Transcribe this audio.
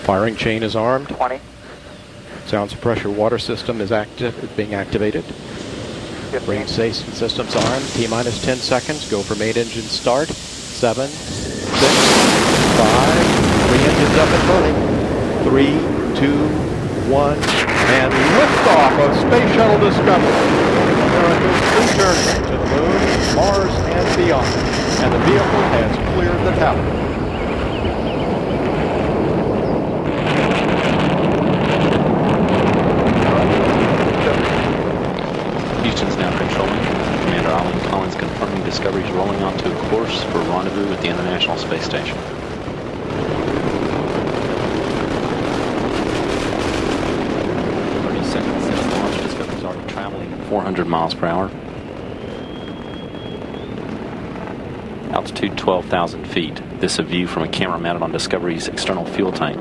Firing chain is armed. 20. Sound suppressor water system is being activated. 15. Range station systems armed. T-minus 10 seconds. Go for main engine start. 7, 6, 5. 3 engines up and burning. 3, 2, 1. And liftoff of Space Shuttle Discovery. America's returning to the Moon, Mars, and beyond. And the vehicle has cleared the tower. Houston's now controlling. Commander Alan Collins confirming Discovery is rolling onto a course for rendezvous at the International Space Station. Seconds since launch, Discovery's already traveling 400 miles per hour. Altitude 12,000 feet. This is a view from a camera mounted on Discovery's external fuel tank.